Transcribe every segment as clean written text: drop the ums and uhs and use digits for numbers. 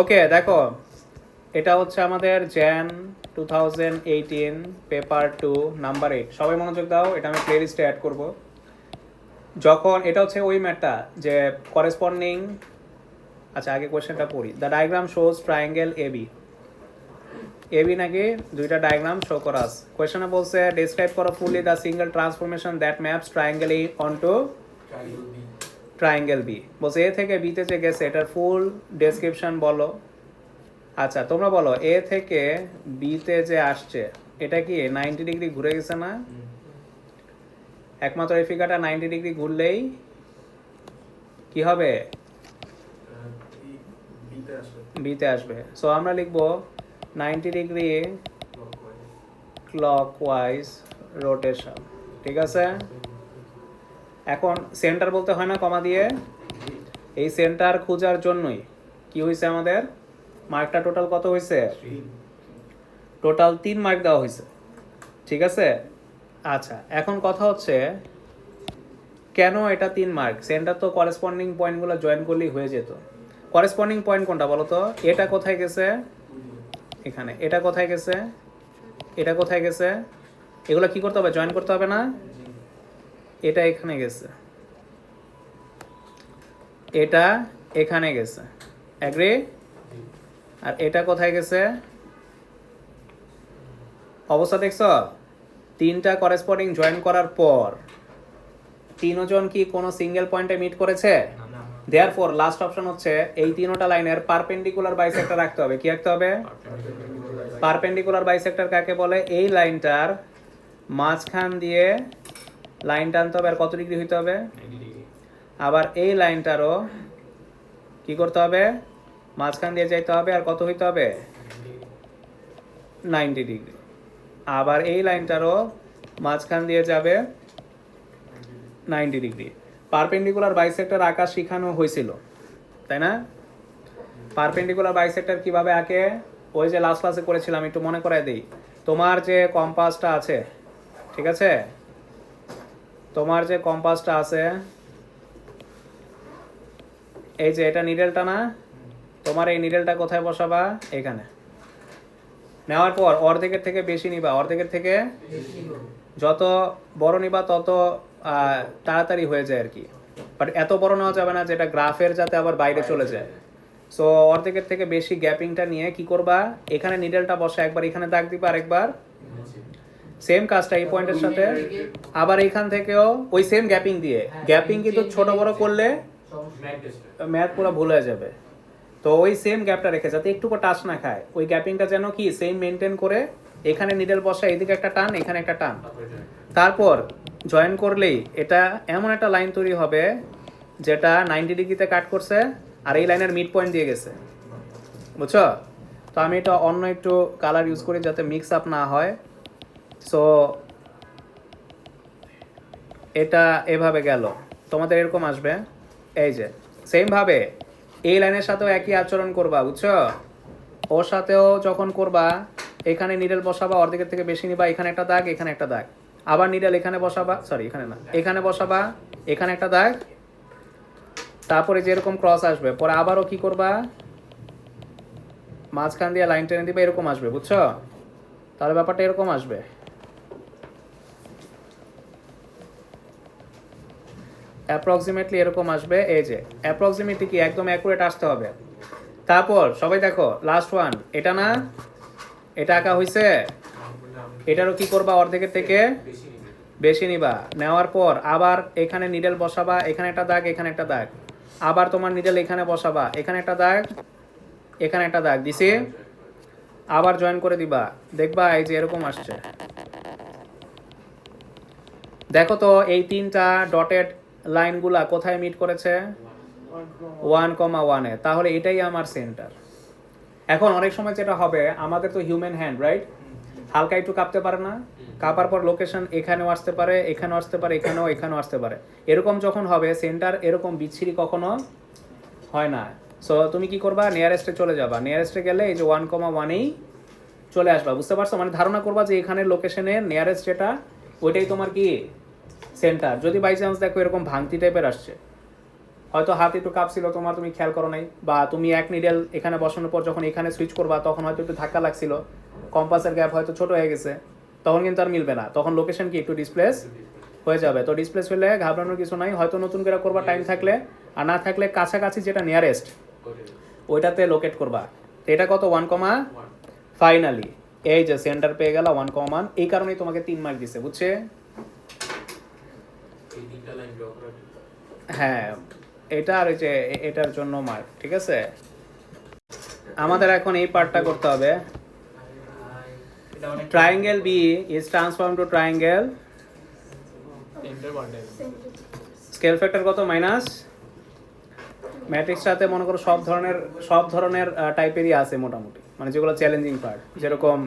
ওকে দেখো, এটা হচ্ছে আমাদের জ্যান 2018 পেপার 2 নাম্বার 8। সবাই মনোযোগ দাও, এটা আমি প্লে লিস্টে অ্যাড করবো। যখন এটা হচ্ছে ওই ম্যাটটা যে করেসপন্ডিং, আচ্ছা আগে কোয়েশ্চেনটা পড়ি। The diagram shows triangle AB. AB নাকি দুইটা ডায়াগ্রাম শো করা আছে। কোয়েশ্চেনে বলছে ডেসক্রাইব করো fully the single transformation that maps triangle A onto triangle B. বলছে এ থেকে বিতে যে গেছে এটার ফুল ডেসক্রিপশন বলো। আচ্ছা তোমরা বলো, এ থেকে বিতে যে আসছে এটা কি 90 ডিগ্রি ঘুরে গেছে না? একমাত্র এই ফিগারটা 90 ডিগ্রি ঘুরলেই কি হবে? বিতে আসবে। সো আমরা লিখবো 90 ডিগ্রি ক্লকওয়াইজ রোটেশন। ঠিক আছে, এখন সেন্টার বলতে হয় না কমা দিয়ে? এই সেন্টার খোঁজার জন্যই কি হয়েছে আমাদের মার্কটা টোটাল কত হয়েছে? টোটাল 3 মার্ক দেওয়া হয়েছে। ঠিক আছে, আচ্ছা এখন কথা হচ্ছে কেন এটা 3 মার্ক? সেন্টার তো করেসপন্ডিং পয়েন্টগুলো জয়েন করলেই হয়ে যেত। করেসপন্ডিং পয়েন্ট কোনটা বলো তো? এটা কোথায় গেছে? এখানে। এটা কোথায় গেছে? এটা কোথায় গেছে? এগুলো কি করতে হবে? জয়েন করতে হবে না? এটা এখানে গেছে, এটা এখানে গেছে, এগ্রি? আর এটা কোথায় গেছে? অবস্থা দেখছো? 3টা করেসপন্ডিং জয়েন করার পর 3 জন কি কোনো সিঙ্গেল পয়েন্টে মিট করেছে? দেয়ারফর লাস্ট অপশন হচ্ছে এই 3টা লাইনের পারপেন্ডিকুলার বাইসেক্টর রাখতে হবে। কি রাখতে হবে? পারপেন্ডিকুলার বাইসেক্টর কাকে বলে? এই লাইনটার মাঝখান দিয়ে লাইন টানতে হবে। আর কত ডিগ্রি হইতে হবে? আবার এই লাইনটারও কি করতে হবে? মাঝখান দিয়ে যাইতে হবে। আর কত হইতে হবে? 90 ডিগ্রি। আবার এই লাইনটারও মাঝখান দিয়ে যাবে 90 ডিগ্রি। পারপেন্ডিকুলার বাইসেক্টর আঁকা শেখানো হয়েছিল, তাই না? পারপেন্ডিকুলার বাইসেক্টর কিভাবে আঁকে ওই যে লাস্ট ক্লাসে করেছিলাম, একটু মনে করায় দিই। তোমার যে কম্পাসটা আছে, ঠিক আছে, তোমার যে কম্পাসটা আছে, এই যে এটা নিডেলটা না, তোমার এই নিডেলটা কোথায় বসাবা? এখানে। নেওয়ার পর অর্ধেকের থেকে বেশি নিবা, অর্ধেকের থেকে যত বড় নিবা তত তাড়াতাড়ি হয়ে যায় আর কি। বাট এত বড় নেওয়া যাবে না যেটা গ্রাফের যাতে আবার বাইরে চলে যায়। সো অর্ধেকের থেকে বেশি গ্যাপিংটা নিয়ে কি করবা? এখানে নিডেলটা বসে একবার এখানে দাগ দিবা, আরেকবার সেম কাজটা এই পয়েন্টের সাথে, আবার এখান থেকেও ওই সেম গ্যাপিং দিয়ে। গ্যাপিং কিন্তু ছোট বড় করলে ম্যাথ পুরো ভুল হয়ে যাবে। তো ওই সেম গ্যাপটা রেখে যাতে একটুকু টাচ না খায়, ওই গ্যাপিংটা যেন কি সেম মেনটেন করে এখানে নিডেল বসা, এদিকে একটা টান, এখানে একটা টান, তারপর জয়েন করলেই এটা এমন একটা লাইন তৈরি হবে যেটা 90 ডিগ্রিতে কাট করছে আর এই লাইনের মিড পয়েন্ট দিয়ে গেছে। বুঝছো? তো আমি এটা অন্য একটু কালার ইউজ করি যাতে মিক্স আপ না হয়। সো এটা এভাবে গেল, তোমাদের এরকম আসবে। এই যে সেম ভাবে এই লাইনের সাথেও একই আচরণ করবা, বুঝছো? ওর সাথেও যখন করবা এখানে নিডেল বসাবা, অর্ধেকের থেকে বেশি নিবা, এখানে একটা দাগ, এখানে একটা দাগ, আবার নিডেল এখানে বসাবা, সরি এখানে না, এখানে বসাবা, এখানে একটা দাগ, তারপরে যেরকম ক্রস আসবে পরে আবারও কি করবা? মাঝখান দিয়ে লাইন টেনে দিবে, এরকম আসবে, বুঝছো? তাহলে ব্যাপারটা এরকম আসবে। অ্যাপ্রক্সিমেটলি এরকম আসবে। এই যে অ্যাপ্রক্সিমেটলি কি একদম অ্যাকুরেট আসতে হবে। তারপর সবাই দেখো লাস্ট ওয়ান, এটা না, এটা আঁকা হয়েছে, এটারও কি করবা? অর্ধেকের থেকে বেশি নিবা, নেওয়ার পর আবার এখানে নিডেল বসাবা, এখানে একটা দাগ, এখানে একটা দাগ, আবার তোমার নিডেল এখানে বসাবা, এখানে একটা দাগ, এখানে একটা দাগ দিছি, আবার জয়েন করে দিবা, দেখবা এই যে এরকম আসছে। দেখো তো এই 3টা ডটেড লাইনগুলা কোথায় মিট করেছে? 1,1 এ। তাহলে এটাই আমার সেন্টার। এখন অনেক সময় যেটা হবে, আমাদের তো হিউম্যান হ্যান্ড, রাইট? হালকা একটু কাঁপতে পারে না? কাঁপার পর লোকেশন এখানেও আসতে পারে, এখানেও আসতে পারে, এখানেও আসতে পারে। এরকম যখন হবে সেন্টার এরকম বিচ্ছিরি কখনো হয় না। সো তুমি কি করবা? নিয়ারেস্টে চলে যাবা, নিয়ারেস্টে গেলে এই যে 1,1এই চলে আসবা, বুঝতে পারছো? মানে ধারণা করবা যে এখানের লোকেশনের নিয়ারেস্ট যেটা ওইটাই তোমার কি সেন্টার। যদি বাই চান্স দেখো এরকম ভাঙতি টাইপের আসছে, হয়তো হাত একটু কাঁপছিল তোমার, তুমি খেয়াল করো নাই, বা তুমি এক নিডেল এখানে বসানোর পর যখন এখানে সুইচ করবা তখন হয়তো একটু ধাক্কা লাগছিল, কম্পাসের গ্যাপ হয়তো ছোট হয়ে গেছে, তখন কিন্তু আর মিলবে না, তখন লোকেশন কি একটু ডিসপ্লেস হয়ে যাবে। তো ডিসপ্লেস হলে ঘাবড়ানোর কিছু নাই, হয়তো নতুন করে করবা টাইম থাকলে, আর না থাকলে কাছাকাছি যেটা নিয়ারেস্ট ওইটাতে লোকেট করবা। তো এটা কত 1, ফাইনালি এই যে সেন্টার পেয়ে গেল 1,1, এই কারণেই তোমাকে 3 মার্ক দিছে, বুঝছে? হ্যাঁ, এটা আর এই যে এটার জন্য মার্ক, ঠিক আছে। আমাদের এখন এই পার্টটা করতে হবে। Triangle B is transform to triangle, scale factor কত মাইনাস, ম্যাট্রিক্স সাথে মনে করো সব ধরনের টাইপেরই আছে মোটামুটি, মানে যেগুলো চ্যালেঞ্জিং পার্ট, যেরকম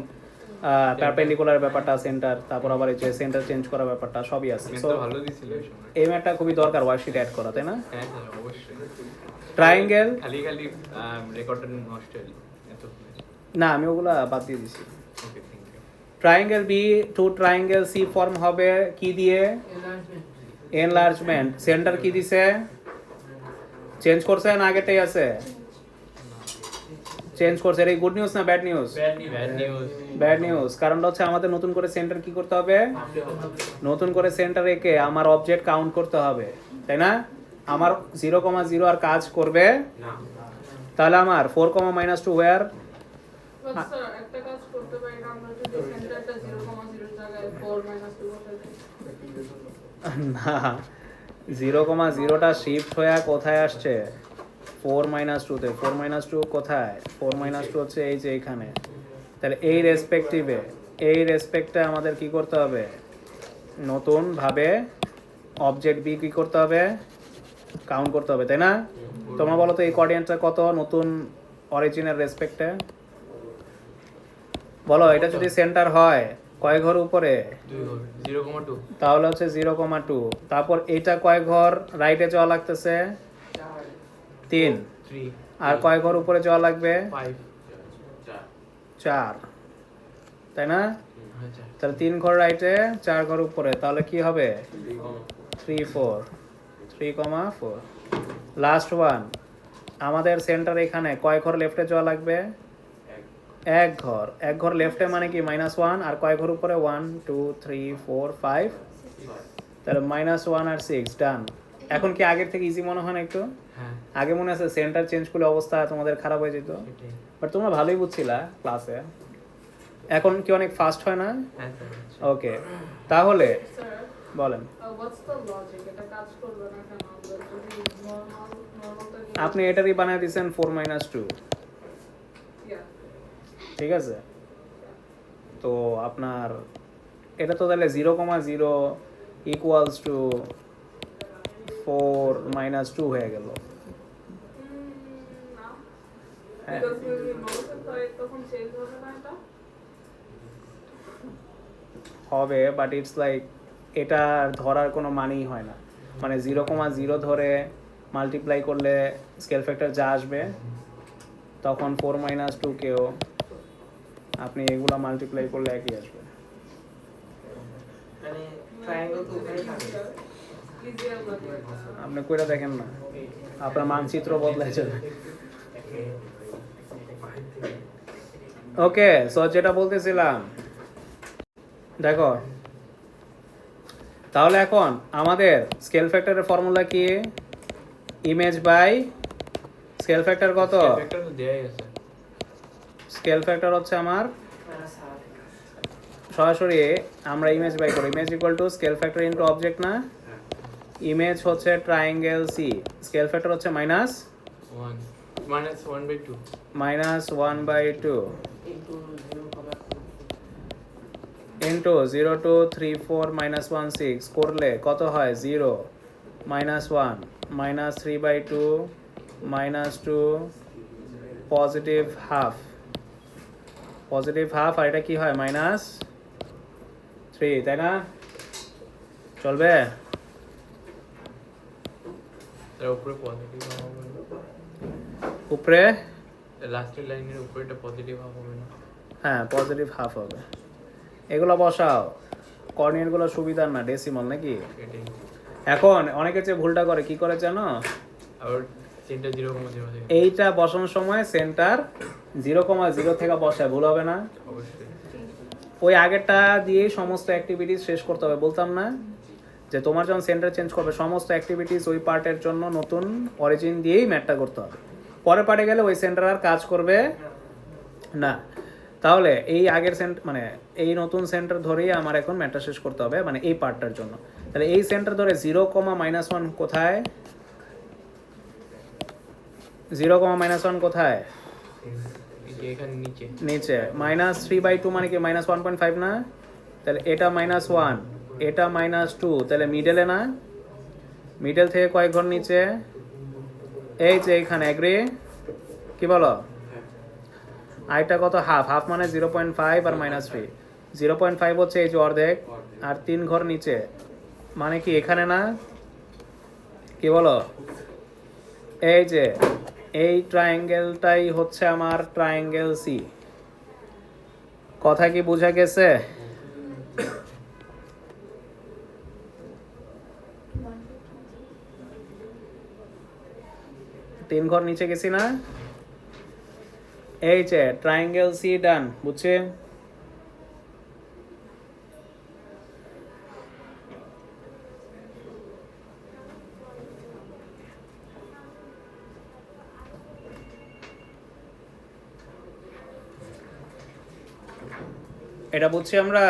পারপেন্ডিকুলার ব্যাপারটা, সেন্টার, তারপর আবার এই যে সেন্টার চেঞ্জ করার ব্যাপারটা সবই আছে। সো ভালো দিছিল এই সময়। এই ম্যাটটা খুবই দরকার ওয়ার্কশিট অ্যাড করা, তাই না? হ্যাঁ হ্যাঁ অবশ্যই। ট্রায়াঙ্গেল খালি রেকর্ডটা নষ্ট হলো এত। না, আমি ওগুলা বাদ দিয়ে দিছি। Okay thank you. Triangle B to triangle C form হবে কি দিয়ে? এনলার্জমেন্ট। সেন্টার কি দিছে? চেঞ্জ করছে না আগেরটাই আছে? চেঞ্জ করছে। এটা গুড নিউজ না bad news? Bad news. Bad news. কারণটা হচ্ছে আমাদের নতুন করে সেন্টার কি করতে হবে? নতুন করে সেন্টার এঁকে আমার অবজেক্ট কাউন্ট করতে হবে, তাই না? আমার 0,0 আর কাজ করবে না। তাহলে আমার 4, -2 ওয়্যার স্যার একটা কাজ করতে পারি না আমরা যদি সেন্টারটা 0,0 জায়গায় 4 - 2 বসাই দিই? না, 0,0টা শিফট হয়ে কোথায় আসছে? 4 - 2 তে। 4 - 2 কোথায়? 4 - 2 হচ্ছে এই যে এখানে। তাহলে এই রেসপেক্টে আমাদের কি করতে হবে? নতুন ভাবে অবজেক্ট বি কি করতে হবে? কাউন্ট করতে হবে, তাই না? তোমরা বলো তো এই কোঅর্ডিনেটটা কত নতুন অরিজিনের রেসপেক্টে? বলো, এটা যদি সেন্টার হয় কয় ঘর উপরে? 0,2। তাহলে হচ্ছে 0,2। তারপর এইটা কয় ঘর রাইটে যাওয়া লাগতেছে? 3। 3। আর কয় ঘর উপরে যাওয়া লাগবে? 5। 4, তাই না? আচ্ছা। তাহলে 3 ঘর রাইটে, 4 ঘর উপরে, তাহলে কি হবে? 3, 4। 3,4। লাস্ট ওয়ান, আমাদের সেন্টার এখানে কয় ঘর লেফটে যাওয়া লাগবে? এক ঘর লেফটে, মানে কি -1। আর কয় ঘর উপরে? 1, 2, 3, 4, 5। তাহলে -1 আর 6 ডান। এখন কি আগের থেকে ইজি মনে হয় না একটু? হ্যাঁ আগে মনে আছে সেন্টার চেঞ্জ করলে অবস্থা তোমাদের খারাপ হয়ে যেত, এটাই। বাট তোমরা ভালোই বুঝছিলা ক্লাসে। এখন কি অনেক ফাস্ট হয় না? হ্যাঁ স্যার। ওকে, তাহলে স্যার বলেন। What's the logic? এটা কাজ করবে না কেন? আমরা যদি নরমালটা আপনি এটারই বানিয়ে দিয়েছেন 4 - 2, ঠিক আছে? তো আপনার এটা তো তাহলে 0,0 ইকুয়ালস টু 4 - 2 হয়ে গেল। না হ্যাঁ, বিকজ যদি নরমাল হয় তখন চেঞ্জ হবে না এটা? হবে, বাট ইটস লাইক এটা ধরার কোনো মানেই হয় না। মানে 0,0 ধরে মাল্টিপ্লাই করলে স্কেল ফ্যাক্টর যা আসবে, তখন 4 - 2 কেও আপনি এগুলো মাল্টিপ্লাই করলে একই আসবে। মানে ট্রায়াঙ্গেল তো ওখানে থাকে। ইজিয়ার লাগে আপনি কইরা দেখেন না, আপনার মানচিত্র বদলাই যাবে। ওকে, সো যেটা বলতেছিলাম, দেখো তাহলে এখন আমাদের স্কেল ফ্যাক্টরের ফর্মুলা কি? ইমেজ বাই স্কেল ফ্যাক্টর কত? ফ্যাক্টর তো দেয়াই আছে। স্কেল ফ্যাক্টর হচ্ছে আমার মানে স্যার সরাসরি আমরা ইমেজ বাই করি, image equal to scale factor into object না? ইমেজ হচ্ছে ট্রায়াঙ্গেল সি, স্কেল ফ্যাক্টর হচ্ছে1 -1/2। -1/2 ইনটু 0,2 ইন্টু 0, 2, 3, 4, -1, 6 করলে কত হয়? 0, -1, -3/2, -2, পজিটিভ হাফ, আর এটা কি হয়? -3, তাই না? চলবে? তার উপরে পজিটিভ হবে না। উপরে লাস্টের লাইনের উপরে এটা পজিটিভ হবে না। হ্যাঁ, পজিটিভ হাফ হবে। এগুলো বসাও, কোঅর্ডিনেটগুলো সুবিধার না, ডেসিমাল নাকি? এটাই। এখন অনেকে যে ভুলটা করে কি করে জানো? আবার সেন্টার 0,0 থেকে এইটা বসানোর সময় সেন্টার 0,0 থেকে বসায়, ভুল হবে না? অবশ্যই। ওই আগেরটা দিয়েই সমস্ত অ্যাক্টিভিটিস শেষ করতে হবে, বলতাম না যে তোমার যখন সেন্টার চেঞ্জ করবে সমস্ত অ্যাক্টিভিটিস ওই পার্টের জন্য নতুন অরিজিন দিয়েই ম্যাথটা করতে হবে। পরের পার্টে গেলে ওই সেন্টার আর কাজ করবে না। তাহলে এই আগের মানে এই নতুন সেন্টার ধরেই আমার এখন ম্যাথটা শেষ করতে হবে, মানে এই পার্টটার জন্য। তাহলে এই সেন্টার ধরে 0,-1 কোথায়? 0,-1 কোথায়? এই যে এখানে নিচে নিচে। -3/2 মানে কি -1.5 না? তাহলে এটা -1, এটা -2, তাহলে মিডলে না? মিডল থেকে কয়েক ঘর নিচে? এই যে এখানে, এগ্রি? কি বলো? আইটা কত? হাফ মানে 0.5 আর -3। 0.5 হচ্ছে এই যে অর্ধেক, আর 3 ঘর নিচে মানে কি এখানে না? কি বলো? এই যে এই ট্রায়াঙ্গেলটাই হচ্ছে আমার ট্রায়াঙ্গেল সি। কথা কি বোঝা গেছে? তিন ঘর নিচে গেছি না? এই যে ট্রায়াঙ্গেল সি ডান, বুঝছে? এটা বুঝছি আমরা।